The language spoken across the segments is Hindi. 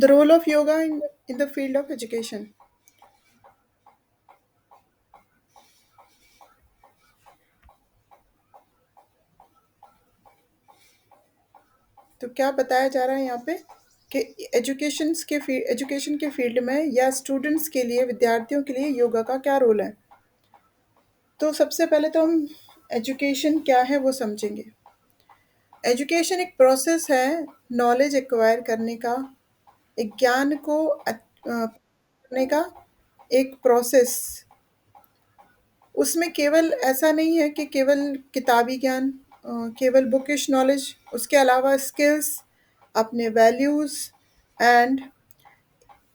The role of yoga in the field of education. तो क्या बताया जा रहा है यहाँ पे कि एजुकेशन के फील्ड में या स्टूडेंट्स के लिए विद्यार्थियों के लिए योगा का क्या रोल है। तो सबसे पहले तो हम एजुकेशन क्या है वो समझेंगे। एजुकेशन एक प्रोसेस है नॉलेज एक्वायर करने का, एक ज्ञान को करने का एक प्रोसेस। उसमें केवल ऐसा नहीं है कि केवल किताबी ज्ञान, केवल बुकिश नॉलेज, उसके अलावा स्किल्स, अपने वैल्यूज़ एंड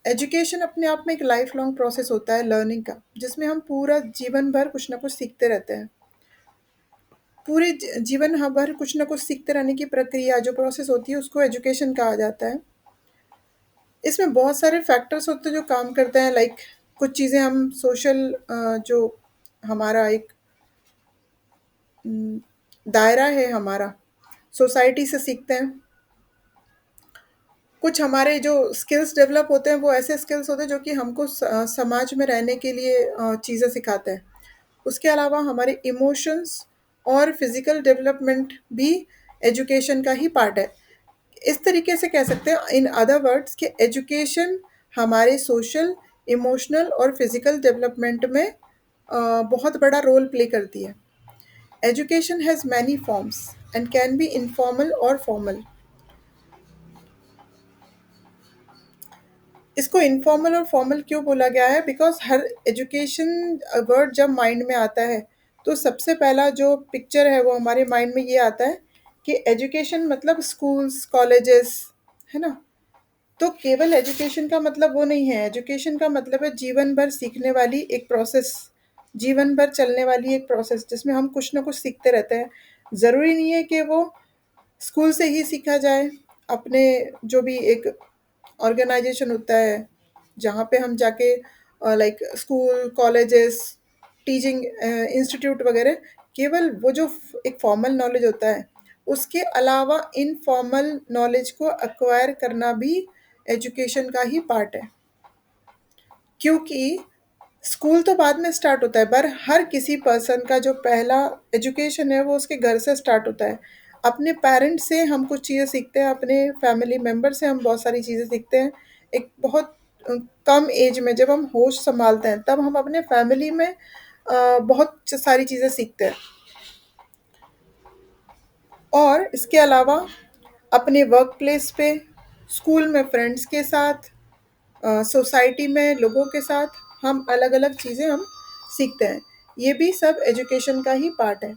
एजुकेशन अपने आप में एक लाइफ लॉन्ग प्रोसेस होता है लर्निंग का, जिसमें हम पूरा जीवन भर कुछ ना कुछ सीखते रहते हैं। पूरे जीवन भर कुछ ना कुछ सीखते रहने की प्रक्रिया जो प्रोसेस होती है उसको एजुकेशन कहा जाता है। इसमें बहुत सारे फैक्टर्स होते हैं जो काम करते हैं, लाइक कुछ चीज़ें हम सोशल, जो हमारा एक दायरा है हमारा, सोसाइटी से सीखते हैं। कुछ हमारे जो स्किल्स डेवलप होते हैं वो ऐसे स्किल्स होते हैं जो कि हमको समाज में रहने के लिए चीज़ें सिखाते हैं। उसके अलावा हमारे इमोशंस और फिजिकल डेवलपमेंट भी एजुकेशन का ही पार्ट है। इस तरीके से कह सकते हैं इन अदर वर्ड्स कि एजुकेशन हमारे सोशल, इमोशनल और फिजिकल डेवलपमेंट में बहुत बड़ा रोल प्ले करती है। Education has many forms and can be informal और फॉर्मल। इसको इनफॉर्मल और फॉर्मल क्यों बोला गया है? बिकॉज़ हर एजुकेशन वर्ड जब माइंड में आता है, तो सबसे पहला जो पिक्चर है वो हमारे माइंड में ये आता है कि एजुकेशन मतलब स्कूल्स, कॉलेजेस, है ना? तो केवल एजुकेशन का मतलब वो नहीं है, एजुकेशन का मतलब है जीवन भर सीखने वाली एक प्रोसेस, जीवन भर चलने वाली एक प्रोसेस जिसमें हम कुछ ना कुछ सीखते रहते हैं। ज़रूरी नहीं है कि वो स्कूल से ही सीखा जाए, अपने जो भी एक ऑर्गेनाइजेशन होता है जहाँ पे हम जाके like school, colleges, teaching institute वगैरह, केवल वो जो एक फॉर्मल नॉलेज होता है, उसके अलावा इनफॉर्मल नॉलेज को एक्वायर करना भी एजुकेशन का ही पार्ट है। क्योंकि स्कूल तो बाद में स्टार्ट होता है, पर हर किसी पर्सन का जो पहला एजुकेशन है वो उसके घर से स्टार्ट होता है। अपने पेरेंट्स से हम कुछ चीज़ें सीखते हैं, अपने फैमिली मेम्बर से हम बहुत सारी चीज़ें सीखते हैं। एक बहुत कम एज में जब हम होश संभालते हैं तब हम अपने फैमिली में बहुत सारी चीज़ें सीखते हैं। और इसके अलावा अपने वर्क प्लेस पे, स्कूल में फ्रेंड्स के साथ, सोसाइटी में लोगों के साथ हम अलग-अलग चीज़ें हम सीखते हैं। ये भी सब एजुकेशन का ही पार्ट है।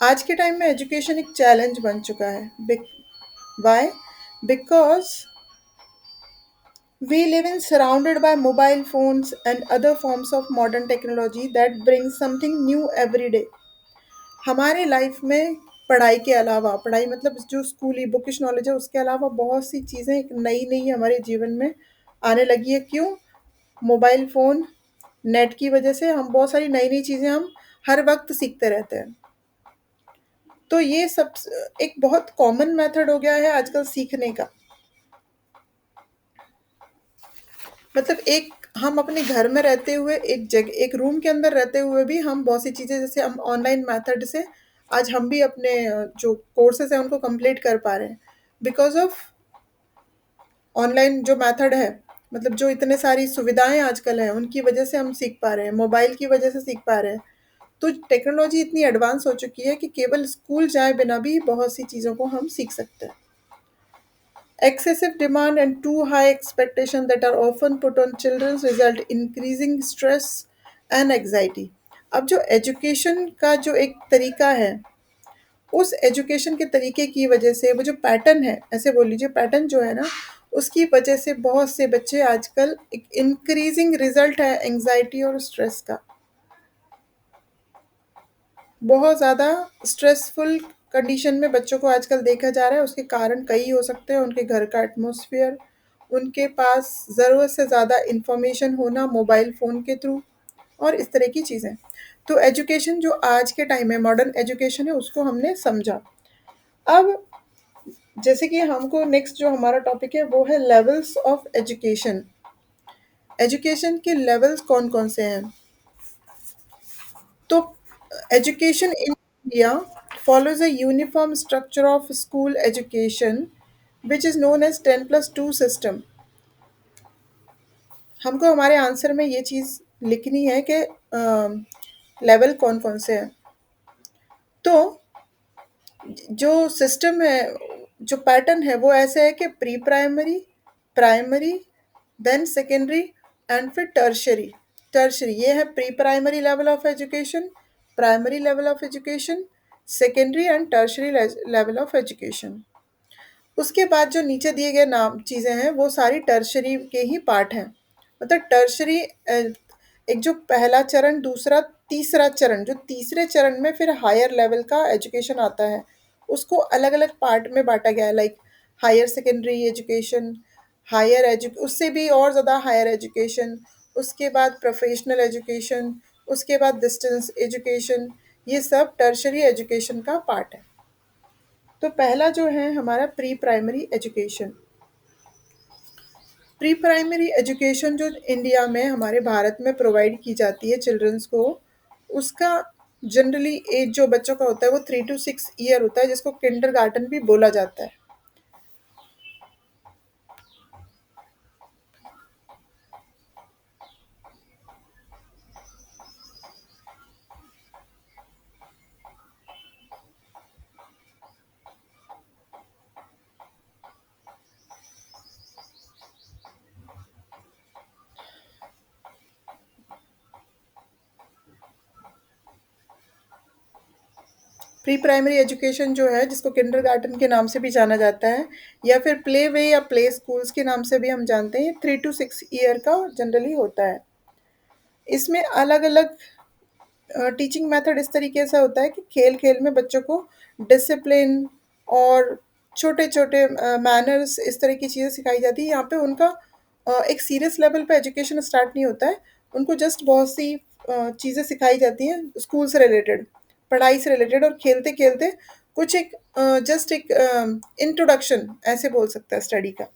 आज के टाइम में एजुकेशन एक चैलेंज बन चुका है। Why? Because we live in surrounded by mobile phones and other forms of modern technology that brings something new every day. हमारे लाइफ में पढ़ाई के अलावा, पढ़ाई मतलब जो स्कूली बुकिश नॉलेज है उसके अलावा बहुत सी चीज़ें एक नई-नई हमारे जीवन में आने लगी है। क्यों? मोबाइल फ़ोन, नेट की वजह से हम बहुत सारी नई-नई चीज़ें हम हर वक़्त सीखते रहते हैं। तो ये सब एक बहुत कॉमन मेथड हो गया है आजकल सीखने का। मतलब एक हम अपने घर में रहते हुए एक रूम के अंदर रहते हुए भी हम बहुत सी चीज़ें, जैसे हम ऑनलाइन मेथड से आज हम भी अपने जो कोर्सेज़ हैं उनको कंप्लीट कर पा रहे हैं। बिकॉज़ ऑफ़ ऑनलाइन जो मेथड है, मतलब जो इतने सारी सुविधाएँ आजकल हैं, उनकी वजह से हम सीख पा रहे हैं, मोबाइल की वजह से सीख पा रहे हैं। तो टेक्नोलॉजी इतनी एडवांस हो चुकी है कि केवल स्कूल जाए बिना भी बहुत सी चीज़ों को हम सीख सकते हैं। Excessive demand and too high expectation that are often put on children result in increasing stress and anxiety. अब जो एजुकेशन का जो एक तरीका है, उस एजुकेशन के तरीके की वजह से वो जो पैटर्न है, ऐसे बोल लीजिए पैटर्न जो है ना, उसकी वजह से बहुत से बच्चे आजकल एक इंक्रीजिंग रिजल्ट है एंग्जायटी और स्ट्रेस का। बहुत ज़्यादा स्ट्रेसफुल कंडीशन में बच्चों को आजकल देखा जा रहा है। उसके कारण कई हो सकते हैं, उनके घर का एटमॉस्फेयर, उनके पास ज़रूरत से ज़्यादा इन्फॉर्मेशन होना मोबाइल फ़ोन के थ्रू और इस तरह की चीज़ें। तो एजुकेशन जो आज के टाइम में मॉडर्न एजुकेशन है उसको हमने समझा। अब जैसे कि हमको नेक्स्ट जो हमारा टॉपिक है वो है लेवल्स ऑफ एजुकेशन। एजुकेशन के लेवल्स कौन कौन से हैं? तो education in India follows a uniform structure of school education which is known as 10+2 system। हमको हमारे आंसर में ये चीज़ लिखनी है कि लेवल कौन कौन से हैं। तो जो सिस्टम है, जो पैटर्न है वो ऐसे है कि pre primary, primary, then secondary and फिर टर्शरी। टर्शरी ये है pre primary level of education, primary level of education, secondary and tertiary level of education. उसके बाद जो नीचे दिए गए नाम चीज़ें हैं वो सारी टर्शरी के ही पार्ट हैं। मतलब टर्शरी एक जो पहला चरण, दूसरा, तीसरा चरण, जो तीसरे चरण में फिर हायर लेवल का एजुकेशन आता है, उसको अलग अलग पार्ट में बांटा गया है। Like higher secondary education, higher एजु उससे भी और ज़्यादा हायर एजुकेशन, उसके बाद प्रोफेशनल एजुकेशन, उसके बाद डिस्टेंस एजुकेशन, ये सब टर्शरी एजुकेशन का पार्ट है। तो पहला जो है हमारा pre primary education. Pre primary education जो इंडिया में हमारे भारत में प्रोवाइड की जाती है चिल्ड्रंस को, उसका जनरली एज जो बच्चों का होता है वो 3 to 6 ईयर होता है, जिसको किंडरगार्टन भी बोला जाता है। प्री प्राइमरी एजुकेशन जो है, जिसको किंडरगार्टन के नाम से भी जाना जाता है या फिर प्ले वे या प्ले स्कूल्स के नाम से भी हम जानते हैं, 3 to 6 ईयर का जनरली होता है। इसमें अलग अलग टीचिंग मेथड इस तरीके से होता है कि खेल खेल में बच्चों को डिसिप्लिन और छोटे छोटे मैनर्स, इस तरह की चीज़ें सिखाई जाती है। यहाँ पे उनका एक सीरियस लेवल पे एजुकेशन स्टार्ट नहीं होता है। उनको जस्ट बहुत सी चीज़ें सिखाई जाती हैं स्कूल से रिलेटेड, पढ़ाई से रिलेटेड, और खेलते खेलते कुछ एक जस्ट एक इंट्रोडक्शन ऐसे बोल सकता है स्टडी का।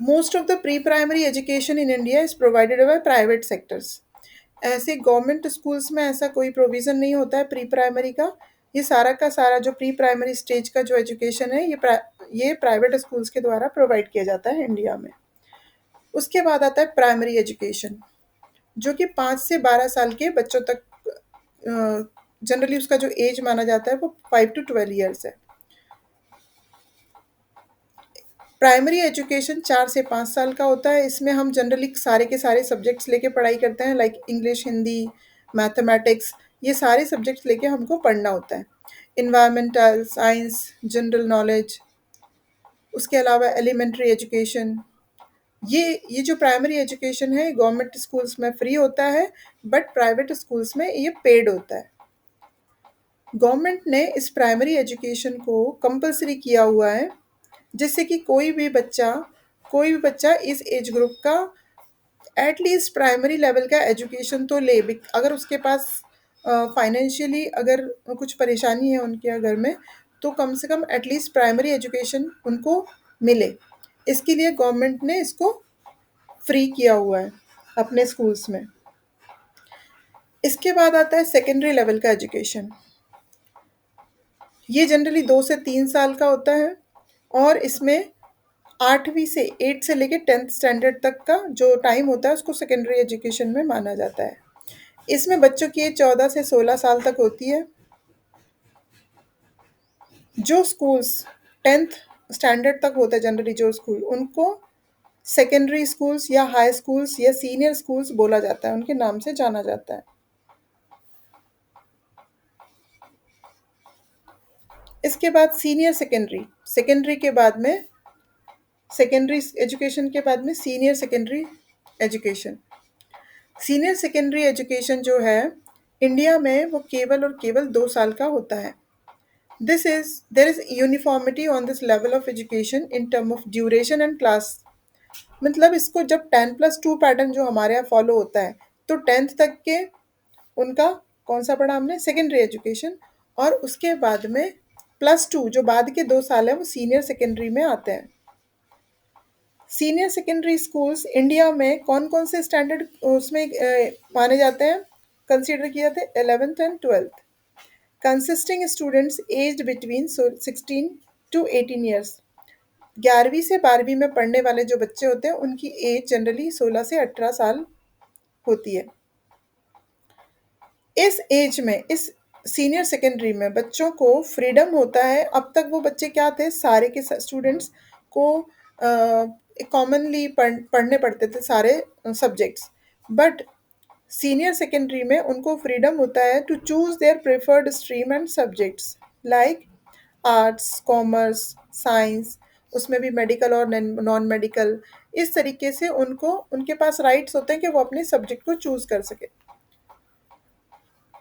Most of the pre primary education in India is provided by private sectors. ऐसे गवर्नमेंट स्कूल्स में ऐसा कोई प्रोविज़न नहीं होता है प्री प्राइमरी का। ये सारा का सारा जो प्री प्राइमरी स्टेज का जो एजुकेशन है, ये प्राइवेट स्कूल्स के द्वारा प्रोवाइड किया जाता है इंडिया में। उसके बाद आता है प्राइमरी एजुकेशन, जो कि 5 से 12 साल के बच्चों तक जनरली उसका जो एज माना जाता है वो 5 to 12 ईयर्स है। प्राइमरी एजुकेशन 4 से 5 साल का होता है। इसमें हम जनरली सारे के सारे सब्जेक्ट्स लेके पढ़ाई करते हैं, लाइक इंग्लिश, हिंदी, मैथमेटिक्स, ये सारे सब्जेक्ट्स लेके हमको पढ़ना होता है। इन्वायरमेंटल साइंस, जनरल नॉलेज, उसके अलावा एलिमेंट्री एजुकेशन। ये जो प्राइमरी एजुकेशन है गवर्नमेंट स्कूल्स में फ्री होता है, बट प्राइवेट स्कूल्स में ये पेड होता है। गवर्नमेंट ने इस प्राइमरी एजुकेशन को कंपलसरी किया हुआ है, जिससे कि कोई भी बच्चा इस एज ग्रुप का एटलीस्ट प्राइमरी लेवल का एजुकेशन तो ले। अगर उसके पास फाइनेंशियली अगर कुछ परेशानी है उनके घर में, तो कम से कम एटलीस्ट प्राइमरी एजुकेशन उनको मिले। इसके लिए गवर्नमेंट ने इसको फ्री किया हुआ है अपने स्कूल्स में। इसके बाद आता है सेकेंडरी लेवल का एजुकेशन। ये जनरली 2 से 3 साल का होता है, और इसमें 8वीं से लेके 10th स्टैंडर्ड तक का जो टाइम होता है उसको सेकेंडरी एजुकेशन में माना जाता है। इसमें बच्चों की एज 14 से 16 साल तक होती है। जो स्कूल्स 10th स्टैंडर्ड तक होता है जनरली जो स्कूल, उनको सेकेंडरी स्कूल्स या हाई स्कूल्स या सीनियर स्कूल्स बोला जाता है, उनके नाम से जाना जाता है। इसके बाद सीनियर सेकेंडरी, सेकेंडरी के बाद में सेकेंडरी एजुकेशन के बाद में senior secondary education. Senior secondary education जो है इंडिया में वो केवल और केवल 2 साल का होता है। This is there is uniformity on this level of education in term of duration and class. मतलब इसको जब 10+2 पैटर्न जो हमारे यहाँ फॉलो होता है, तो 10th तक के उनका कौन सा पढ़ा हमने, सेकेंडरी एजुकेशन, और उसके बाद में +2 जो बाद के 2 साल हैं वो सीनियर सेकेंडरी में आते हैं। सीनियर सेकेंडरी स्कूल्स इंडिया में कौन कौन से स्टैंडर्ड उसमें माने जाते हैं, कंसिडर किए जाते हैं? 11th and 12th, consisting students aged between 16 to 18 years. 11वीं से 12वीं में पढ़ने वाले जो बच्चे होते हैं उनकी एज जनरली 16 से 18 साल होती है। इस एज में, इस सीनियर सेकेंडरी में बच्चों को फ्रीडम होता है। अब तक वो बच्चे क्या थे, सारे के स्टूडेंट्स को कॉमनली पढ़ने पड़ते थे सारे सब्जेक्ट्स, बट सीनियर सेकेंडरी में उनको फ्रीडम होता है to choose their preferred stream and subjects like arts, commerce, science, उसमें भी मेडिकल और नॉन मेडिकल। इस तरीके से उनको, उनके पास राइट्स होते हैं कि वो अपने सब्जेक्ट को चूज कर सके।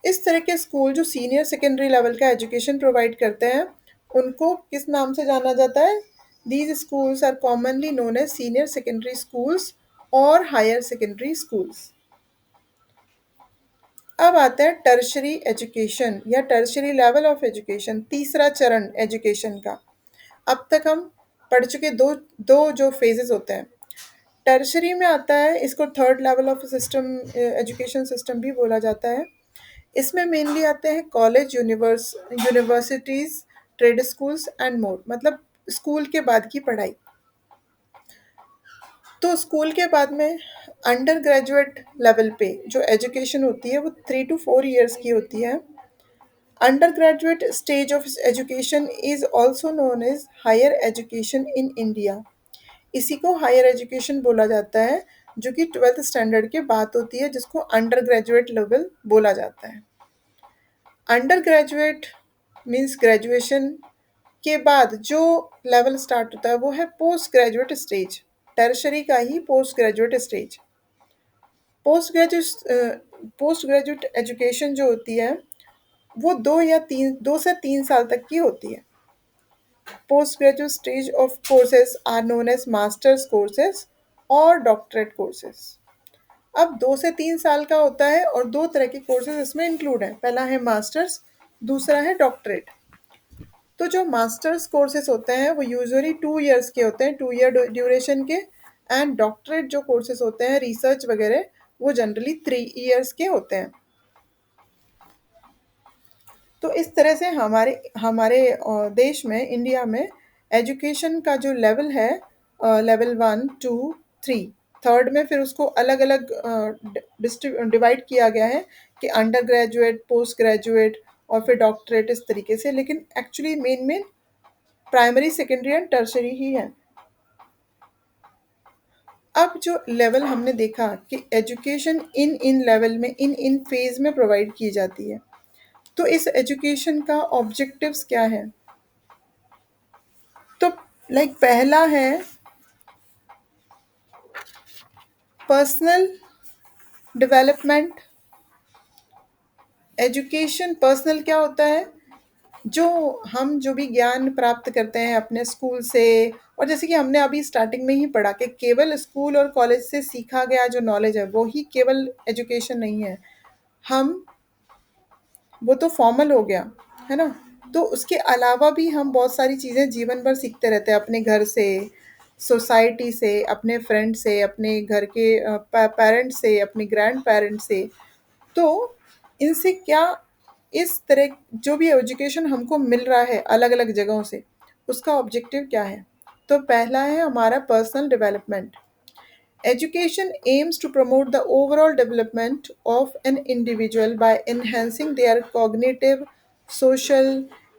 इस तरह के स्कूल जो सीनियर सेकेंडरी लेवल का एजुकेशन प्रोवाइड करते हैं उनको किस नाम से जाना जाता है? These schools are commonly known as senior secondary schools और हायर सेकेंडरी स्कूल्स। अब आता है टर्शरी एजुकेशन या टर्शरी लेवल ऑफ एजुकेशन, तीसरा चरण एजुकेशन का। अब तक हम पढ़ चुके दो दो जो फेजेस होते हैं। टर्शरी में आता है, इसको third level of system, education system भी बोला जाता है। इसमें मेनली आते हैं college, universities, trade schools and more, मतलब स्कूल के बाद की पढ़ाई। तो स्कूल के बाद में अंडर ग्रेजुएट लेवल पे जो एजुकेशन होती है वो 3 to 4 ईयर्स की होती है। Under graduate stage of education is also known as higher education in India. इसी को हायर एजुकेशन बोला जाता है, जो कि 12th स्टैंडर्ड के बाद होती है, जिसको अंडर ग्रेजुएट लेवल बोला जाता है। अंडर ग्रेजुएट मीन्स ग्रेजुएशन के बाद जो लेवल स्टार्ट होता है वो है पोस्ट ग्रेजुएट स्टेज, टर्शरी का ही post graduate stage. Post graduate education जो होती है वो 2 से 3 साल तक की होती है। Post graduate stage of courses are known as masters courses और डॉक्टरेट कोर्सेज। अब 2 से 3 साल का होता है और दो तरह के कोर्सेज इसमें इंक्लूड हैं। पहला है मास्टर्स, दूसरा है डॉक्टरेट। तो जो मास्टर्स कोर्सेज होते हैं वो यूजुअली 2 ईयर्स के होते हैं, 2 ईयर ड्यूरेशन के। एंड डॉक्टरेट जो कोर्सेज होते हैं, रिसर्च वगैरह, वो जनरली 3 ईयर्स के होते हैं। तो इस तरह से हमारे हमारे देश में, इंडिया में एजुकेशन का जो लेवल है, लेवल 1 2 3, थर्ड में फिर उसको अलग अलग डिवाइड किया गया है कि अंडर ग्रेजुएट, पोस्ट ग्रेजुएट और फिर डॉक्टरेट, इस तरीके से। लेकिन actually main main primary, secondary and tertiary ही है। अब जो लेवल हमने देखा कि एजुकेशन इन इन लेवल में, इन इन फेज में प्रोवाइड की जाती है, तो इस एजुकेशन का ऑब्जेक्टिव्स क्या है? तो पहला है पर्सनल डेवलपमेंट। एजुकेशन पर्सनल क्या होता है? जो हम जो भी ज्ञान प्राप्त करते हैं अपने स्कूल से, और जैसे कि हमने अभी स्टार्टिंग में ही पढ़ा कि केवल स्कूल और कॉलेज से सीखा गया जो नॉलेज है वो ही केवल एजुकेशन नहीं है। हम, वो तो फॉर्मल हो गया, है ना? तो उसके अलावा भी हम बहुत सारी चीज़ें जीवन भर सीखते रहते हैं, अपने घर से, सोसाइटी से, अपने फ्रेंड से, अपने घर के पेरेंट्स से, अपने ग्रैंड पेरेंट्स से। तो इनसे क्या, इस तरह जो भी एजुकेशन हमको मिल रहा है अलग अलग जगहों से, उसका ऑब्जेक्टिव क्या है? तो पहला है हमारा personal development. Education aims to promote the overall development of an individual by enhancing their cognitive, social,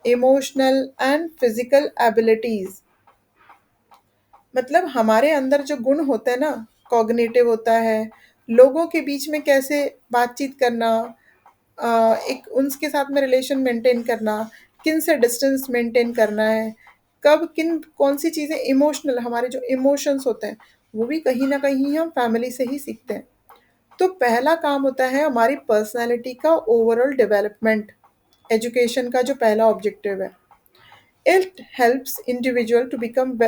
emotional and physical abilities। मतलब हमारे अंदर जो गुण होते हैं ना, कॉग्निटिव होता है, लोगों के बीच में कैसे बातचीत करना, एक उनके साथ में रिलेशन मेंटेन करना, किन से डिस्टेंस मेंटेन करना है, कब किन कौन सी चीज़ें इमोशनल, हमारे जो इमोशंस होते हैं वो भी कहीं ना कहीं हम फैमिली से ही सीखते हैं। तो पहला काम होता है हमारी पर्सनालिटी का ओवरऑल डेवलपमेंट। एजुकेशन का जो पहला ऑब्जेक्टिव है, it helps individual to become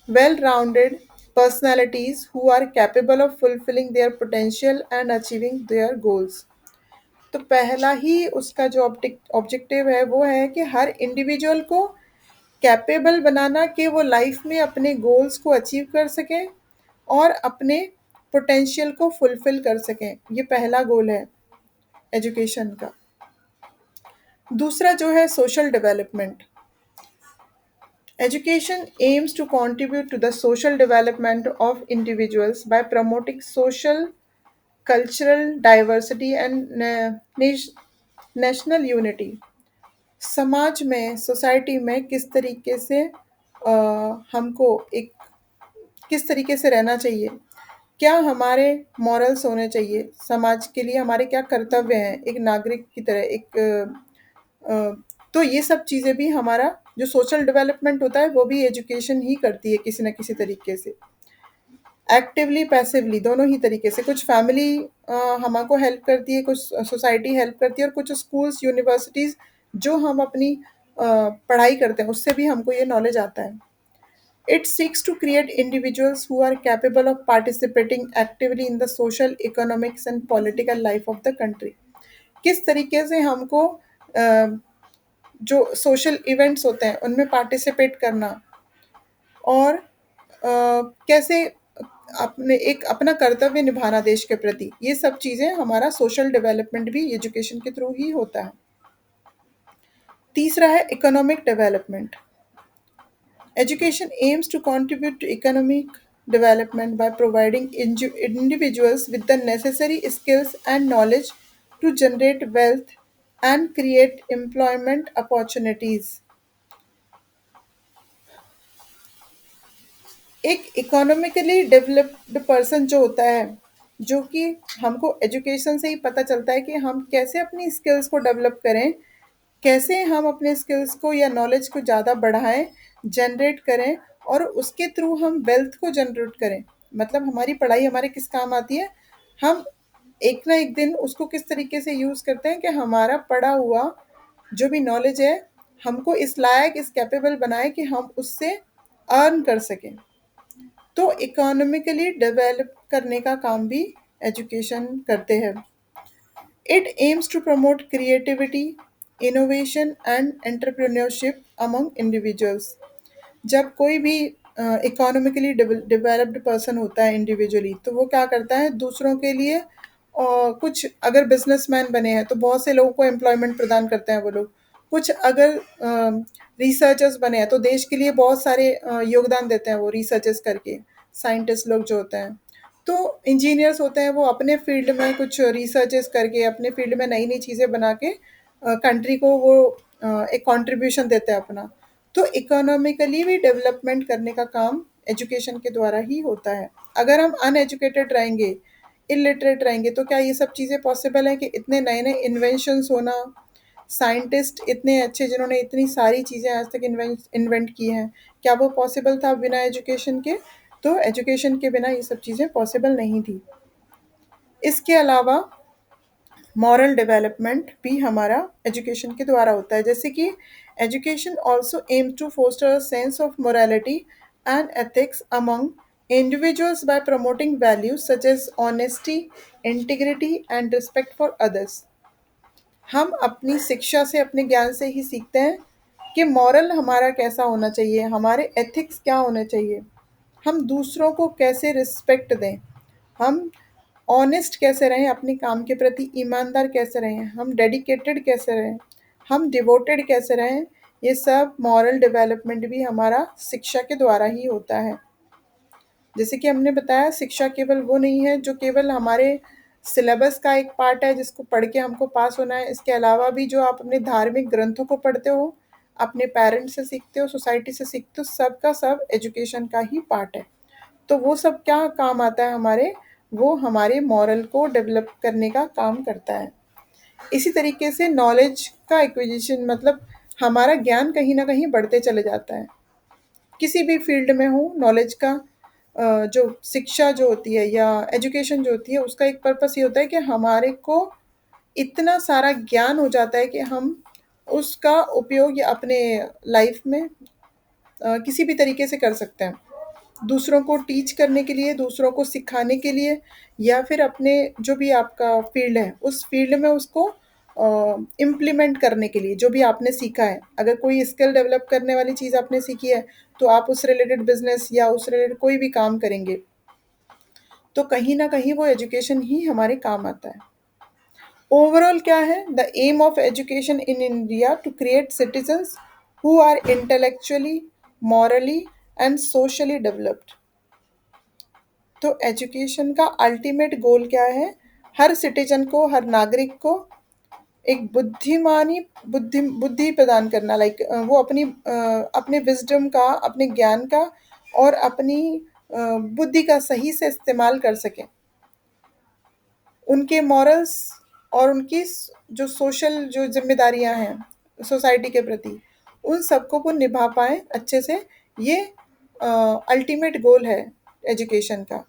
well-rounded personalities who are capable of fulfilling their potential and achieving their goals। तो पहला ही उसका जो ऑब्जेक्टिव है वो है कि हर इंडिविजुअल को कैपेबल बनाना कि वो लाइफ में अपने गोल्स को अचीव कर सकें और अपने पोटेंशियल को फुलफिल कर सकें। ये पहला गोल है एजुकेशन का। दूसरा जो है social development. Education aims to contribute to the social development of individuals by promoting social, cultural diversity and national unity. समाज में सोसाइटी में किस तरीके से हमको एक किस तरीके से रहना चाहिए, क्या हमारे मॉरल्स होने चाहिए, समाज के लिए हमारे क्या कर्तव्य हैं एक नागरिक की तरह, एक अ, तो ये सब चीज़ें भी हमारा जो सोशल डेवलपमेंट होता है वो भी एजुकेशन ही करती है किसी न किसी तरीके से। एक्टिवली पैसिवली दोनों ही तरीके से, कुछ फैमिली हमको हेल्प करती है, कुछ सोसाइटी हेल्प करती है और कुछ स्कूल्स यूनिवर्सिटीज़ जो हम अपनी पढ़ाई करते हैं उससे भी हमको ये नॉलेज आता है। It seeks to create individuals who are capable of participating actively in the social economics and political life of the country. किस तरीके से हमको जो सोशल इवेंट्स होते हैं उनमें पार्टिसिपेट करना और कैसे अपने एक अपना कर्तव्य निभाना देश के प्रति, ये सब चीज़ें हमारा सोशल डेवलपमेंट भी एजुकेशन के थ्रू ही होता है। तीसरा है economic development. Education aims to contribute to economic development by providing individuals with the necessary skills and knowledge to generate wealth and create employment opportunities. एक इकोनॉमिकली डेवलप्ड पर्सन जो होता है, जो कि हमको एजुकेशन से ही पता चलता है कि हम कैसे अपनी स्किल्स को डेवलप करें, कैसे हम अपने स्किल्स को या नॉलेज को ज़्यादा बढ़ाएं, जनरेट करें और उसके थ्रू हम वेल्थ को जनरेट करें। मतलब हमारी पढ़ाई हमारे किस काम आती है, हम एक ना एक दिन उसको किस तरीके से यूज़ करते हैं कि हमारा पढ़ा हुआ जो भी नॉलेज है हमको इस लायक इस कैपेबल बनाए कि हम उससे अर्न कर सकें। तो इकोनॉमिकली डेवलप करने का काम भी एजुकेशन करते हैं। It aims to promote creativity, innovation and entrepreneurship among individuals. जब कोई भी इकोनॉमिकली डेवलप्ड पर्सन होता है इंडिविजुअली, तो वो क्या करता है दूसरों के लिए कुछ अगर बिजनेसमैन बने हैं तो बहुत से लोगों को एम्प्लॉयमेंट प्रदान करते हैं वो लोग। कुछ अगर रिसर्चर्स बने हैं तो देश के लिए बहुत सारे योगदान देते हैं वो रिसर्चेस करके, साइंटिस्ट लोग जो होते हैं। तो इंजीनियर्स होते हैं वो अपने फील्ड में कुछ रिसर्चेस करके अपने फील्ड में नई नई चीज़ें बना के कंट्री को वो एक कंट्रीब्यूशन देते हैं अपना। तो इकोनॉमिकली भी डेवलपमेंट करने का काम एजुकेशन के द्वारा ही होता है। अगर हम अनएजुकेटेड रहेंगे, इलिटरेट रहेंगे, तो क्या ये सब चीज़ें पॉसिबल हैं कि इतने नए नए इन्वेंशंस होना, साइंटिस्ट इतने अच्छे जिन्होंने इतनी सारी चीज़ें आज तक इन्वेंट की हैं, क्या वो पॉसिबल था बिना एजुकेशन के? तो एजुकेशन के बिना ये सब चीज़ें पॉसिबल नहीं थी। इसके अलावा मॉरल डेवलपमेंट भी हमारा एजुकेशन के द्वारा होता है, जैसे कि education also aim to foster a sense of morality and ethics among individuals by promoting values such as honesty, integrity and respect for others. हम अपनी शिक्षा से अपने ज्ञान से ही सीखते हैं कि मॉरल हमारा कैसा होना चाहिए, हमारे एथिक्स क्या होने चाहिए, हम दूसरों को कैसे रिस्पेक्ट दें, हम ऑनेस्ट कैसे रहें, अपने काम के प्रति ईमानदार कैसे रहें, हम डेडिकेटेड कैसे रहें, हम डिवोटेड कैसे रहें। ये सब मॉरल डेवलपमेंट भी हमारा शिक्षा के द्वारा ही होता है। जैसे कि हमने बताया शिक्षा केवल वो नहीं है जो केवल हमारे सिलेबस का एक पार्ट है जिसको पढ़ के हमको पास होना है। इसके अलावा भी जो आप अपने धार्मिक ग्रंथों को पढ़ते हो, अपने पेरेंट्स से सीखते हो, सोसाइटी से सीखते हो, सब का सब एजुकेशन का ही पार्ट है। तो वो सब क्या काम आता है हमारे, वो हमारे मॉरल को डेवलप करने का काम करता है। इसी तरीके से नॉलेज का एक्विजिशन मतलब हमारा ज्ञान कहीं ना कहीं बढ़ते चले जाता है। किसी भी फील्ड में हो नॉलेज का जो शिक्षा जो होती है या एजुकेशन जो होती है उसका एक पर्पस ये होता है कि हमारे को इतना सारा ज्ञान हो जाता है कि हम उसका उपयोग या अपने लाइफ में किसी भी तरीके से कर सकते हैं। दूसरों को टीच करने के लिए, दूसरों को सिखाने के लिए, या फिर अपने जो भी आपका फ़ील्ड है, उस फ़ील्ड में उसको इम्प्लीमेंट करने के लिए, जो भी आपने सीखा है। अगर कोई स्किल डेवलप करने वाली चीज़ आपने सीखी है, तो आप उस रिलेटेड बिज़नेस या उस रिलेटेड कोई भी काम करेंगे, तो कहीं न कहीं वो एजुकेशन ही हमारे काम आता है। ओवरऑल क्या है? The aim of education in India to create citizens who are intellectually, morally and socially developed. तो एजुकेशन का अल्टीमेट गोल क्या है? हर सिटीजन को, हर नागरिक को एक बुद्धिमानी बुद्धि प्रदान करना, लाइक वो अपने विजडम का, अपने ज्ञान का और अपनी बुद्धि का सही से इस्तेमाल कर सकें। उनके मॉरल्स और उनकी जो सोशल जो जिम्मेदारियां हैं सोसाइटी के प्रति, उन सबको वो निभा पाएँ अच्छे से। ये अल्टीमेट गोल है एजुकेशन का,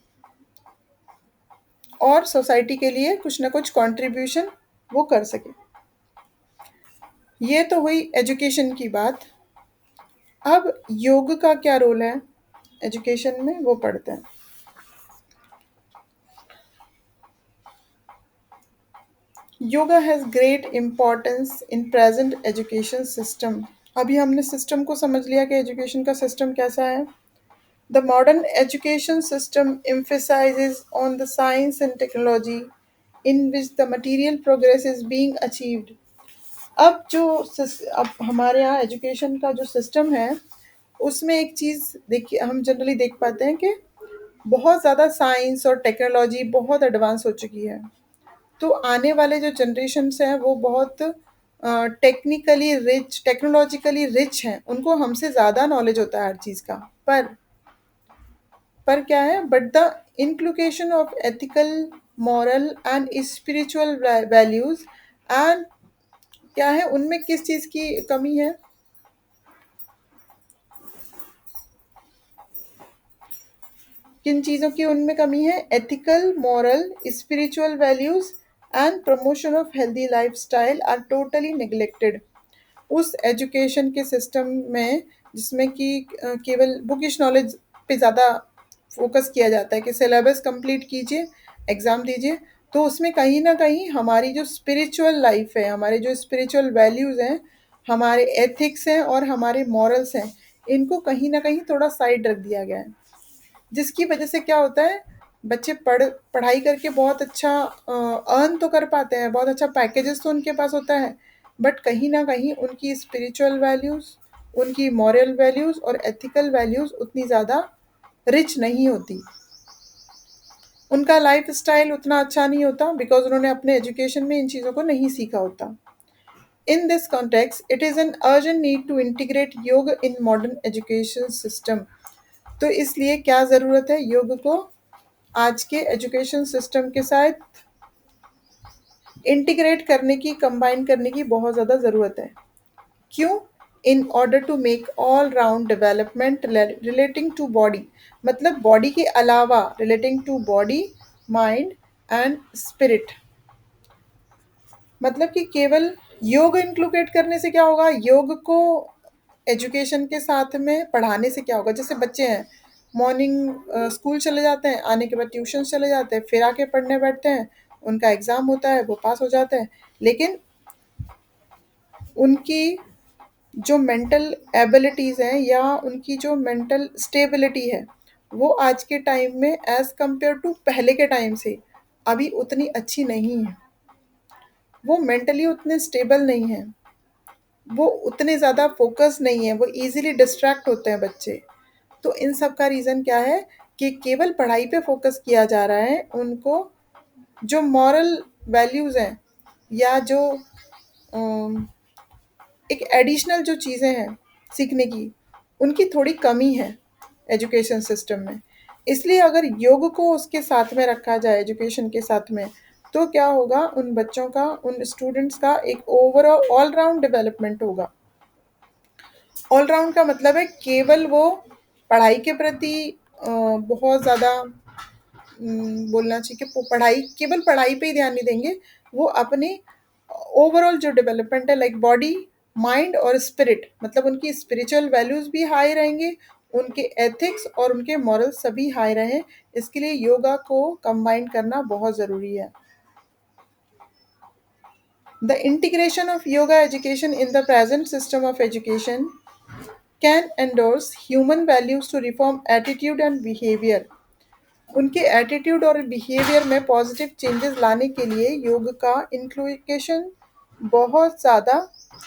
और सोसाइटी के लिए कुछ ना कुछ कंट्रीब्यूशन वो कर सके। ये तो हुई एजुकेशन की बात। अब योग का क्या रोल है एजुकेशन में, वो पढ़ते हैं। Yoga has great importance in present education system. अभी हमने सिस्टम को समझ लिया कि एजुकेशन का सिस्टम कैसा है। The modern education system emphasizes on the science and technology in which the material progress is being achieved। अब हमारे यहाँ एजुकेशन का जो सिस्टम है, उसमें एक चीज़ देखिए, हम जनरली देख पाते हैं कि बहुत ज़्यादा साइंस और टेक्नोलॉजी बहुत एडवांस हो चुकी है। तो आने वाले जो जनरेशन्स हैं वो बहुत टेक्नोलॉजिकली रिच हैं, उनको हमसे ज़्यादा नॉलेज होता है हर चीज़ का। पर क्या है, but the inculcation of ethical, moral and spiritual values and क्या है, उनमें किस चीज़ की कमी है? किन चीज़ों की उनमें कमी है? Ethical, moral, spiritual values and promotion of healthy lifestyle are totally neglected उस एजुकेशन के सिस्टम में, जिसमें कि केवल बुकिश नॉलेज पे ज़्यादा फोकस किया जाता है कि सिलेबस कंप्लीट कीजिए, एग्ज़ाम दीजिए। तो उसमें कहीं न कहीं हमारी जो स्पिरिचुअल लाइफ है, हमारे जो स्पिरिचुअल वैल्यूज़ हैं, हमारे एथिक्स हैं और हमारे मॉरल्स हैं, इनको कहीं न कहीं थोड़ा साइड रख दिया गया है। जिसकी वजह से क्या होता है, बच्चे पढ़ाई करके बहुत अच्छा अर्न तो कर पाते हैं, बहुत अच्छा पैकेजेस तो उनके पास होता है, बट कहीं ना कहीं उनकी स्पिरिचुअल वैल्यूज़, उनकी मॉरल वैल्यूज़ और एथिकल वैल्यूज़ उतनी ज़्यादा रिच नहीं होती। उनका लाइफ स्टाइल उतना अच्छा नहीं होता, बिकॉज उन्होंने अपने एजुकेशन में इन चीज़ों को नहीं सीखा होता। In this context it is an urgent need to integrate yoga in modern education system. तो इसलिए क्या ज़रूरत है योग को आज के एजुकेशन सिस्टम के साथ इंटीग्रेट करने की, कंबाइन करने की बहुत ज़्यादा ज़रूरत है। क्यों? In order to make all round development relating to body, मतलब बॉडी के अलावा relating to body, mind and spirit. मतलब कि केवल योग इंक्लूडेट करने से क्या होगा, योग को एजुकेशन के साथ में पढ़ाने से क्या होगा? जैसे बच्चे हैं, मॉर्निंग स्कूल चले जाते हैं, आने के बाद ट्यूशन चले जाते हैं, फिर आके पढ़ने बैठते हैं, उनका एग्ज़ाम होता है, वो पास हो जाते हैं। लेकिन उनकी जो मेंटल एबिलिटीज़ हैं या उनकी जो मेंटल स्टेबिलिटी है, वो आज के टाइम में एज़ कंपेयर टू पहले के टाइम से अभी उतनी अच्छी नहीं है। वो मेंटली उतने स्टेबल नहीं हैं, वो उतने ज़्यादा फ़ोकस नहीं है, वो ईज़िली डिस्ट्रैक्ट होते हैं बच्चे। तो इन सब का रीज़न क्या है कि केवल पढ़ाई पे फ़ोकस किया जा रहा है, उनको जो मॉरल वैल्यूज़ हैं या जो एक एडिशनल जो चीज़ें हैं सीखने की, उनकी थोड़ी कमी है एजुकेशन सिस्टम में। इसलिए अगर योग को उसके साथ में रखा जाए एजुकेशन के साथ में, तो क्या होगा, उन बच्चों का, उन स्टूडेंट्स का एक ओवरऑल ऑल राउंड डेवलपमेंट होगा। ऑल राउंड का मतलब है केवल वो पढ़ाई के प्रति बहुत ज़्यादा बोलना चाहिए कि पढ़ाई, केवल पढ़ाई पे ही ध्यान नहीं देंगे, वो अपने ओवरऑल जो डेवलपमेंट है, लाइक बॉडी, माइंड और स्पिरिट, मतलब उनकी स्पिरिचुअल वैल्यूज़ भी हाई रहेंगे उनके एथिक्स और उनके मॉरल सभी हाई रहें, इसके लिए योगा को कंबाइन करना बहुत ज़रूरी है। The integration of yoga education in the present system of education can endorse human values to reform attitude and behaviour. उनके एटीट्यूड और बिहेवियर में पॉजिटिव चेंजेस लाने के लिए योग का इंक्लूकेशन बहुत ज़्यादा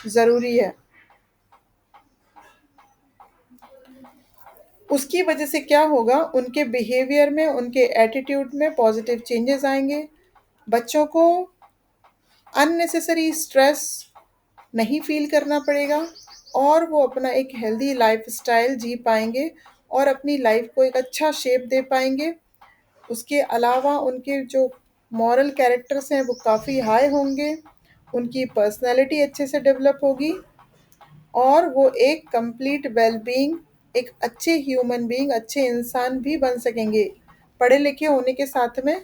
ज़रूरी है। उसकी वजह से क्या होगा, उनके बिहेवियर में, उनके एटीट्यूड में पॉजिटिव चेंजेस आएंगे। बच्चों को अननेसेसरी स्ट्रेस नहीं फील करना पड़ेगा और वो अपना एक हेल्दी लाइफ स्टाइल जी पाएंगे और अपनी लाइफ को एक अच्छा शेप दे पाएंगे। उसके अलावा उनके जो मॉरल कैरेक्टर्स हैं वो काफ़ी हाई होंगे, उनकी पर्सनैलिटी अच्छे से डेवलप होगी और वो एक कंप्लीट वेल-बीइंग, एक अच्छे ह्यूमन बीइंग, अच्छे इंसान भी बन सकेंगे। पढ़े लिखे होने के साथ में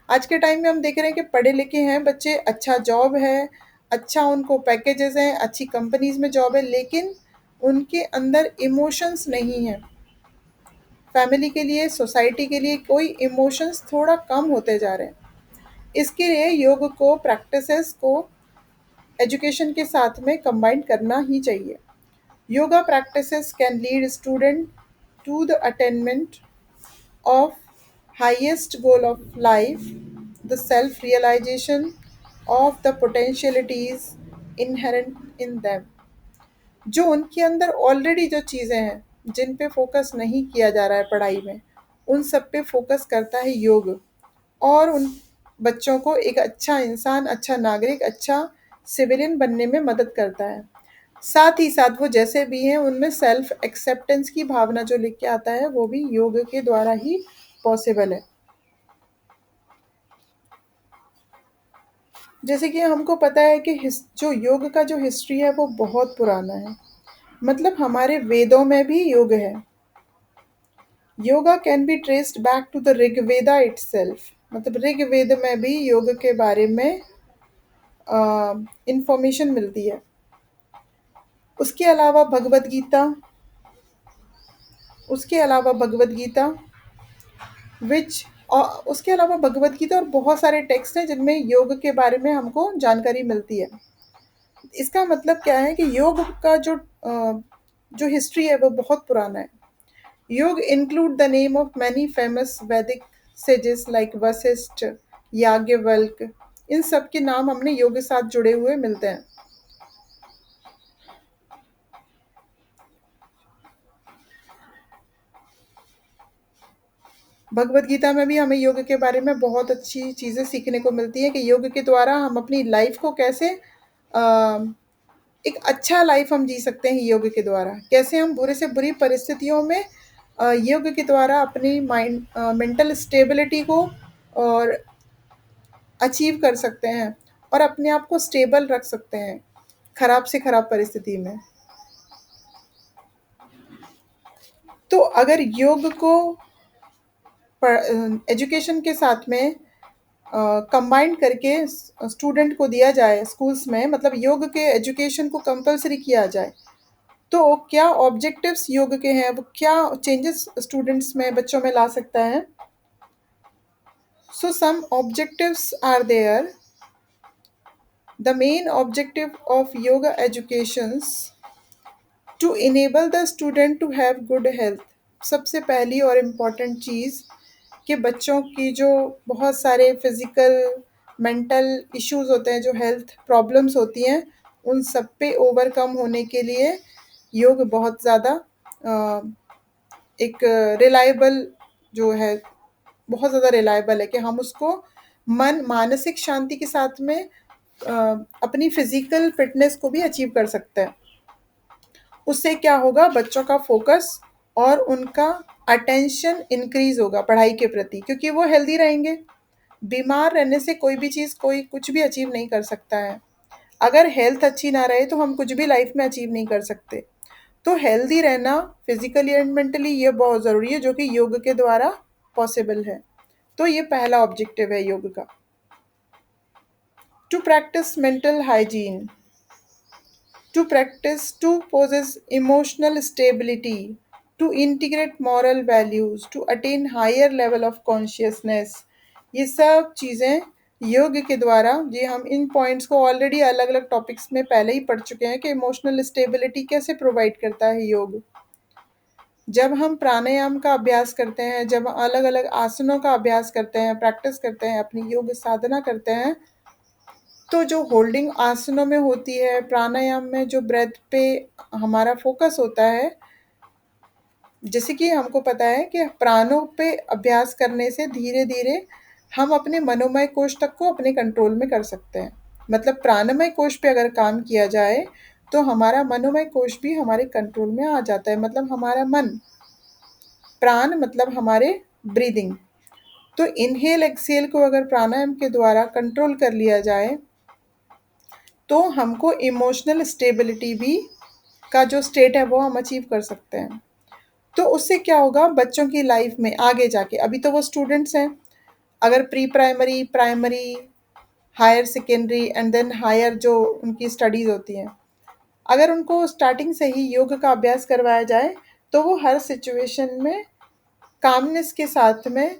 आज के टाइम में हम देख रहे हैं कि पढ़े लिखे हैं बच्चे, अच्छा जॉब है, अच्छा उनको पैकेजेस हैं, अच्छी कंपनीज में जॉब है, लेकिन उनके अंदर इमोशंस नहीं है। फैमिली के लिए, सोसाइटी के लिए कोई इमोशंस थोड़ा कम होते जा रहे हैं। इसके लिए योग को, प्रैक्टिसेस को एजुकेशन के साथ में कंबाइन करना ही चाहिए। Yoga practices can lead student to the attainment of highest goal of life, the self-realization of the potentialities inherent in them। जो उनके अंदर ऑलरेडी जो चीज़ें हैं, जिन पे फोकस नहीं किया जा रहा है पढ़ाई में, उन सब पे फोकस करता है योग और उन बच्चों को एक अच्छा इंसान, अच्छा नागरिक, अच्छा सिविलियन बनने में मदद करता है। साथ ही साथ वो जैसे भी हैं उनमें सेल्फ एक्सेप्टेंस की भावना जो लेके आता है वो भी योग के द्वारा ही पॉसिबल है। जैसे कि हमको पता है कि जो योग का जो हिस्ट्री है वो बहुत पुराना है। मतलब हमारे वेदों में भी योग है। Yoga can be traced back to the Rigveda itself. मतलब ऋग्वेद में भी योग के बारे में इंफॉर्मेशन मिलती है। उसके अलावा भगवत गीता, उसके अलावा भगवत गीता विच और उसके अलावा भगवत गीता और बहुत सारे टेक्स्ट हैं जिनमें योग के बारे में हमको जानकारी मिलती है। इसका मतलब क्या है कि योग का जो हिस्ट्री है वो बहुत पुराना है। योग include the name of many famous वैदिक सेजेस लाइक वशिष्ठ, याज्ञवल्क, इन सब के नाम हमने योग के साथ जुड़े हुए मिलते हैं। भगवत गीता में भी हमें योग के बारे में बहुत अच्छी चीज़ें सीखने को मिलती हैं कि योग के द्वारा हम अपनी लाइफ को कैसे अ, एक अच्छा लाइफ हम जी सकते हैं योग के द्वारा। कैसे हम बुरे से बुरी परिस्थितियों में योग के द्वारा अपनी मेंटल स्टेबिलिटी को और अचीव कर सकते हैं और अपने आप को स्टेबल रख सकते हैं खराब से खराब परिस्थिति में। तो अगर योग को एजुकेशन के साथ में कंबाइन करके स्टूडेंट को दिया जाए स्कूल्स में, मतलब योग के एजुकेशन को कंपलसरी किया जाए, तो क्या ऑब्जेक्टिव्स योग के हैं, वो क्या चेंजेस स्टूडेंट्स में, बच्चों में ला सकता है। So some objectives are there. The main objective of yoga educations to enable the student to have good health. सबसे पहली और इम्पॉर्टेंट चीज़ कि बच्चों की जो बहुत सारे फिज़िकल, मेंटल इश्यूज़ होते हैं, जो हेल्थ प्रॉब्लम्स होती हैं, उन सब पे ओवरकम होने के लिए योग बहुत ज़्यादा एक रिलायबल जो है, बहुत ज़्यादा रिलायबल है कि हम उसको मानसिक शांति के साथ में अपनी फिज़िकल फिटनेस को भी अचीव कर सकते हैं। उससे क्या होगा, बच्चों का फोकस और उनका अटेंशन इंक्रीज होगा पढ़ाई के प्रति, क्योंकि वो हेल्दी रहेंगे। बीमार रहने से कोई भी चीज़, कोई कुछ भी अचीव नहीं कर सकता है। अगर हेल्थ अच्छी ना रहे तो हम कुछ भी लाइफ में अचीव नहीं कर सकते। तो हेल्दी रहना फिजिकली एंड मेंटली ये बहुत ज़रूरी है, जो कि योग के द्वारा पॉसिबल है। तो ये पहला ऑब्जेक्टिव है योग का। To practice mental hygiene, to practice to possess emotional stability, to integrate moral values, to attain higher level of consciousness. ये सब चीज़ें योग के द्वारा, ये हम इन पॉइंट्स को ऑलरेडी अलग अलग टॉपिक्स में पहले ही पढ़ चुके हैं कि इमोशनल स्टेबिलिटी कैसे प्रोवाइड करता है योग। जब हम प्राणायाम का अभ्यास करते हैं, जब अलग अलग आसनों का अभ्यास करते हैं, प्रैक्टिस करते हैं, अपनी योग साधना करते हैं, तो जो होल्डिंग आसनों में होती है, प्राणायाम में जो ब्रेथ पे हमारा फोकस होता है, जैसे कि हमको पता है कि प्राणों पे अभ्यास करने से धीरे धीरे हम अपने मनोमय कोश तक को अपने कंट्रोल में कर सकते हैं। मतलब प्राणमय कोश पे अगर काम किया जाए तो हमारा मनोमय कोश भी हमारे कंट्रोल में आ जाता है। मतलब हमारा मन, प्राण मतलब हमारे ब्रीदिंग। तो इनहेल एक्सेल को अगर प्राणायाम के द्वारा कंट्रोल कर लिया जाए तो हमको इमोशनल स्टेबिलिटी भी का जो स्टेट है वो हम अचीव कर सकते हैं। तो उससे क्या होगा बच्चों की लाइफ में आगे जाके, अभी तो वो स्टूडेंट्स हैं, अगर pre primary, primary, higher secondary and then higher जो उनकी स्टडीज़ होती हैं, अगर उनको स्टार्टिंग से ही योग का अभ्यास करवाया जाए तो वो हर सिचुएशन में कामनेस के साथ में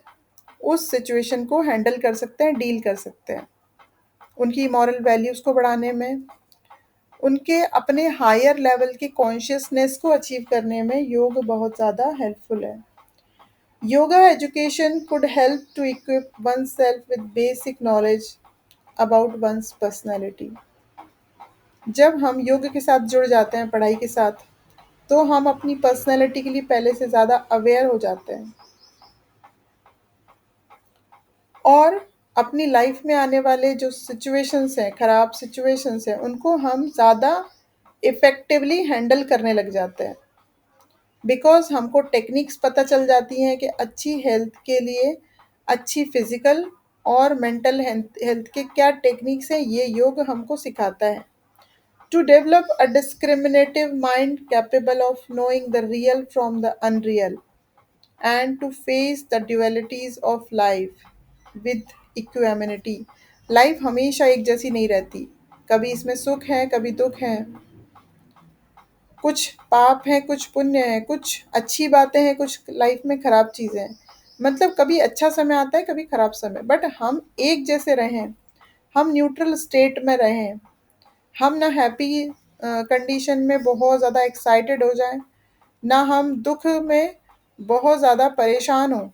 उस सिचुएशन को हैंडल कर सकते हैं, डील कर सकते हैं। उनकी मॉरल वैल्यूज़ को बढ़ाने में, उनके अपने हायर लेवल की कॉन्शियसनेस को अचीव करने में योग बहुत ज़्यादा हेल्पफुल है। Yoga education could help to equip oneself with basic knowledge about one's personality. जब हम योग के साथ जुड़ जाते हैं पढ़ाई के साथ, तो हम अपनी पर्सनैलिटी के लिए पहले से ज़्यादा अवेयर हो जाते हैं और अपनी लाइफ में आने वाले जो सिचुएशंस हैं, ख़राब सिचुएशंस हैं, उनको हम ज़्यादा इफ़ेक्टिवली हैंडल करने लग जाते हैं। बिकॉज़ हमको टेक्निक्स पता चल जाती हैं कि अच्छी हेल्थ के लिए, अच्छी फिज़िकल और मेंटल हेल्थ के क्या टेक्निक्स हैं, ये योग हमको सिखाता है। To develop a discriminative mind capable of knowing the real from the unreal and to face the dualities of life with equanimity. Life हमेशा एक जैसी नहीं रहती, कभी इसमें सुख है, कभी दुख है, कुछ पाप हैं, कुछ पुण्य हैं, कुछ अच्छी बातें हैं, कुछ लाइफ में खराब चीज़ें हैं। मतलब कभी अच्छा समय आता है, कभी खराब समय, बट हम एक जैसे रहें, हम न्यूट्रल स्टेट में रहें, हम ना हैप्पी कंडीशन में बहुत ज़्यादा एक्साइटेड हो जाएं, ना हम दुख में बहुत ज़्यादा परेशान हों।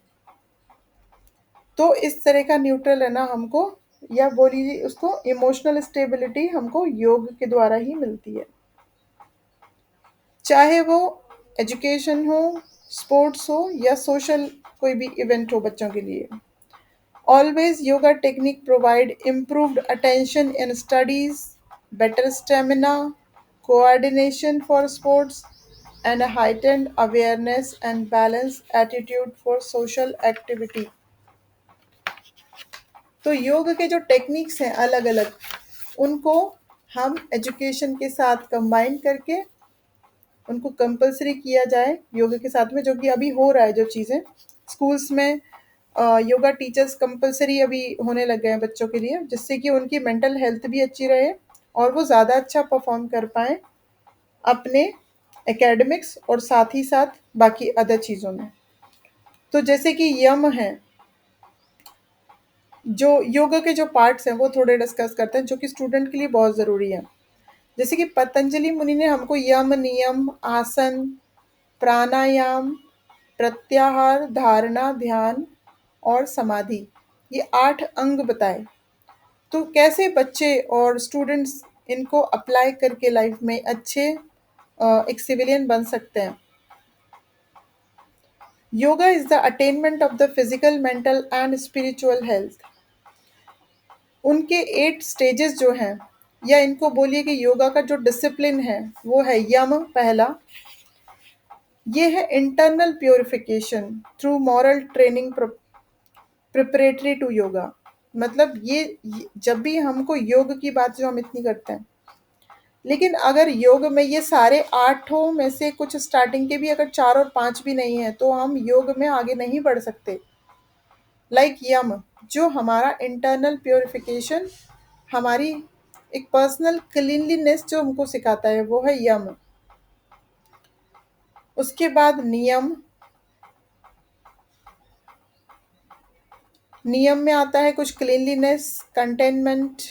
तो इस तरह का न्यूट्रल रहना हमको, या बोलिए उसको इमोशनल स्टेबिलिटी, हमको योग के द्वारा ही मिलती है। चाहे वो एजुकेशन हो, स्पोर्ट्स हो या सोशल कोई भी इवेंट हो बच्चों के लिए। Always yoga technique provide improved attention in studies, better stamina, coordination for sports and heightened awareness and balance attitude for social activity. तो योग के जो टेक्निक्स हैं अलग अलग, उनको हम एजुकेशन के साथ कंबाइन करके उनको कंपलसरी किया जाए योगा के साथ में, जो कि अभी हो रहा है। जो चीज़ें स्कूल्स में योगा टीचर्स कंपलसरी अभी होने लग गए हैं बच्चों के लिए, जिससे कि उनकी मेंटल हेल्थ भी अच्छी रहे और वो ज़्यादा अच्छा परफॉर्म कर पाएँ अपने एकेडमिक्स और साथ ही साथ बाकी अदर चीज़ों में। तो जैसे कि यम है, जो योगा के जो पार्ट्स हैं वो थोड़े डिस्कस करते हैं, जो कि स्टूडेंट के लिए बहुत ज़रूरी है। जैसे कि पतंजलि मुनि ने हमको यम, नियम, आसन, प्राणायाम, प्रत्याहार, धारणा, ध्यान और समाधि, ये 8 अंग बताए। तो कैसे बच्चे और स्टूडेंट्स इनको अप्लाई करके लाइफ में अच्छे एक सिविलियन बन सकते हैं। Yoga is the attainment of the physical, mental and spiritual health. उनके 8 स्टेजेस जो हैं, या इनको बोलिए कि योगा का जो डिसिप्लिन है वो है यम पहला। ये है internal purification through moral training preparatory to yoga. मतलब जब भी हमको योग की बात जो हम इतनी करते हैं, लेकिन अगर योग में ये सारे 8 में से कुछ स्टार्टिंग के भी अगर 4 और 5 भी नहीं है तो हम योग में आगे नहीं बढ़ सकते। लाइक यम, जो हमारा इंटरनल प्योरिफिकेशन, हमारी एक पर्सनल क्लीनलीनेस जो हमको सिखाता है, वो है यम। उसके बाद नियम। नियम में आता है कुछ क्लीनलीनेस, कंटेनमेंट,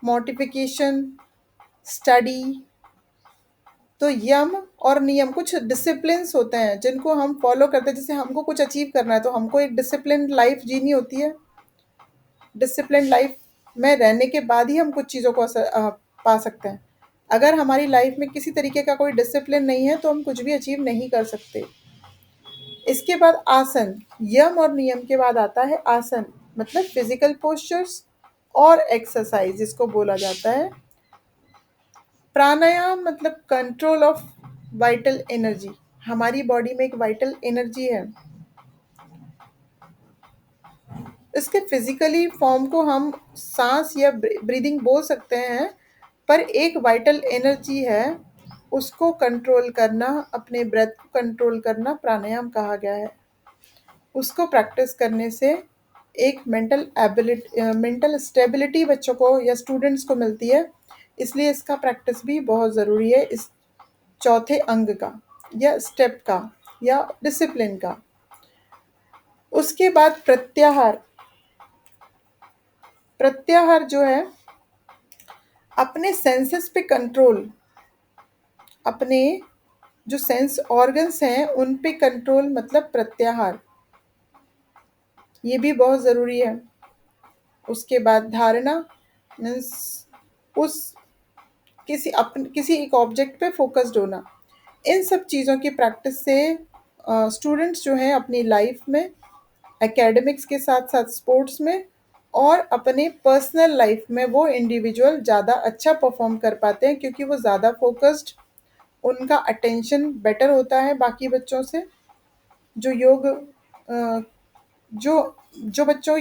मोटिफिकेशन, स्टडी। तो यम और नियम कुछ डिसिप्लिन्स होते हैं जिनको हम फॉलो करते हैं। जैसे हमको कुछ अचीव करना है तो हमको एक डिसिप्लिन लाइफ जीनी होती है। डिसिप्लिन लाइफ में रहने के बाद ही हम कुछ चीज़ों को पा सकते हैं। अगर हमारी लाइफ में किसी तरीके का कोई डिसिप्लिन नहीं है तो हम कुछ भी अचीव नहीं कर सकते। इसके बाद आसन। यम और नियम के बाद आता है आसन, मतलब फिजिकल पोस्चर्स और एक्सरसाइज जिसको बोला जाता है। प्राणायाम मतलब कंट्रोल ऑफ वाइटल एनर्जी। हमारी बॉडी में एक वाइटल एनर्जी है। इसके फिजिकली फॉर्म को हम सांस या ब्रीदिंग बोल सकते हैं, पर एक वाइटल एनर्जी है, उसको कंट्रोल करना, अपने ब्रेथ को कंट्रोल करना प्राणायाम कहा गया है। उसको प्रैक्टिस करने से एक मेंटल स्टेबिलिटी बच्चों को या स्टूडेंट्स को मिलती है। इसलिए इसका प्रैक्टिस भी बहुत ज़रूरी है, इस चौथे अंग का या स्टेप का या डिसिप्लिन का। उसके बाद प्रत्याहार। प्रत्याहार जो है अपने सेंसेस पे कंट्रोल, अपने जो सेंस ऑर्गन्स हैं उन पे कंट्रोल, मतलब प्रत्याहार, ये भी बहुत ज़रूरी है। उसके बाद धारणा मीन्स उस किसी एक ऑब्जेक्ट पे फोकस्ड होना। इन सब चीज़ों की प्रैक्टिस से स्टूडेंट्स जो हैं अपनी लाइफ में एकेडमिक्स के साथ साथ स्पोर्ट्स में और अपने पर्सनल लाइफ में वो इंडिविजुअल ज़्यादा अच्छा परफॉर्म कर पाते हैं, क्योंकि वो ज़्यादा फोकस्ड, उनका अटेंशन बेटर होता है बाकी बच्चों से। जो योग अ, जो जो बच्चों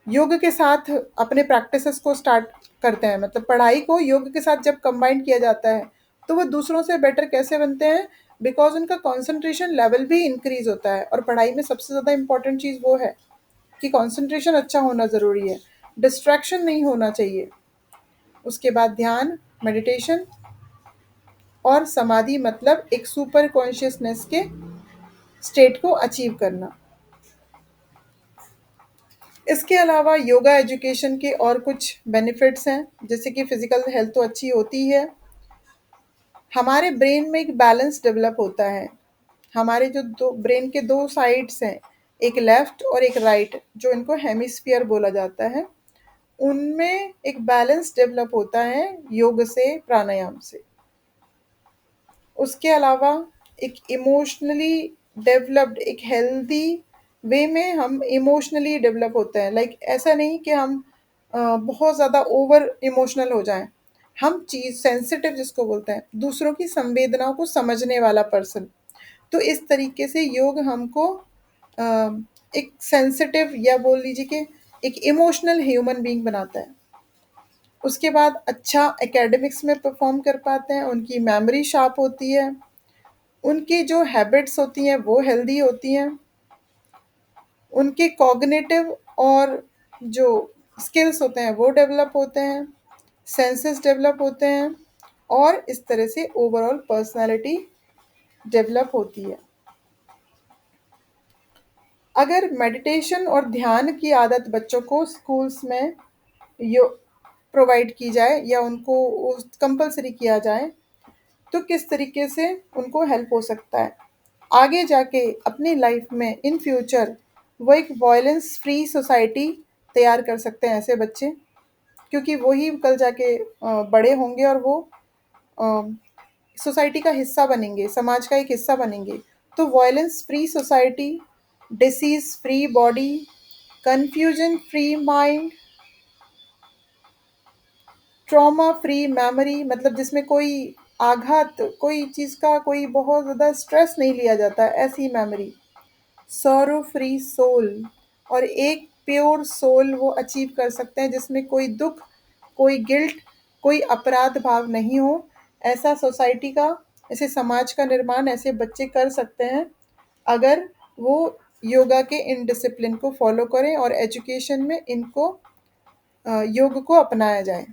योग के साथ अपने प्रैक्टिसेस को स्टार्ट करते हैं, मतलब पढ़ाई को योग के साथ जब कंबाइन किया जाता है तो वो दूसरों से बेटर कैसे बनते हैं, बिकॉज उनका कंसंट्रेशन लेवल भी इंक्रीज होता है। और पढ़ाई में सबसे ज़्यादा इंपॉर्टेंट चीज़ वो है कि कंसंट्रेशन अच्छा होना ज़रूरी है, डिस्ट्रैक्शन नहीं होना चाहिए। उसके बाद ध्यान, मेडिटेशन और समाधि, मतलब एक सुपर कॉन्शियसनेस के स्टेट को अचीव करना। इसके अलावा योगा एजुकेशन के और कुछ बेनिफिट्स हैं, जैसे कि फिजिकल हेल्थ तो अच्छी होती है, हमारे ब्रेन में एक बैलेंस डेवलप होता है। हमारे जो दो ब्रेन के दो साइड्स हैं, एक लेफ्ट और एक राइट, जो इनको हेमिस्फीयर बोला जाता है, उनमें एक बैलेंस डेवलप होता है योग से, प्राणायाम से। उसके अलावा एक इमोशनली डेवलप्ड, एक हेल्दी वे में हम इमोशनली डेवलप होते हैं। लाइक ऐसा नहीं कि हम बहुत ज़्यादा ओवर इमोशनल हो जाएं। हम चीज़ सेंसिटिव जिसको बोलते हैं, दूसरों की संवेदनाओं को समझने वाला पर्सन। तो इस तरीके से योग हमको अ, एक सेंसिटिव या बोल लीजिए कि एक इमोशनल ह्यूमन बीइंग बनाता है। उसके बाद अच्छा एकेडमिक्स में परफॉर्म कर पाते हैं, उनकी मेमोरी शार्प होती है, उनकी जो हैबिट्स होती हैं वो हेल्दी होती हैं, उनके कॉग्निटिव और जो स्किल्स होते हैं वो डेवलप होते हैं, सेंसेस डेवलप होते हैं, और इस तरह से ओवरऑल पर्सनालिटी डेवलप होती है। अगर मेडिटेशन और ध्यान की आदत बच्चों को स्कूल्स में यो प्रोवाइड की जाए या उनको कंपलसरी किया जाए तो किस तरीके से उनको हेल्प हो सकता है आगे जाके अपनी लाइफ में इन फ्यूचर। वो एक वायलेंस फ्री सोसाइटी तैयार कर सकते हैं ऐसे बच्चे, क्योंकि वही कल जाके बड़े होंगे और वो सोसाइटी का हिस्सा बनेंगे, समाज का एक हिस्सा बनेंगे। तो violence free society, disease free body, confusion free mind, trauma free memory, मतलब जिसमें कोई आघात, कोई चीज़ का कोई बहुत ज़्यादा स्ट्रेस नहीं लिया जाता, ऐसी मेमोरी। सॉरो फ्री सोल, और एक प्योर सोल वो अचीव कर सकते हैं जिसमें कोई दुख, कोई गिल्ट, कोई अपराध भाव नहीं हो। ऐसा सोसाइटी का, ऐसे समाज का निर्माण ऐसे बच्चे कर सकते हैं अगर वो योगा के इन डिसिप्लिन को फॉलो करें और एजुकेशन में इनको योग को अपनाया जाए।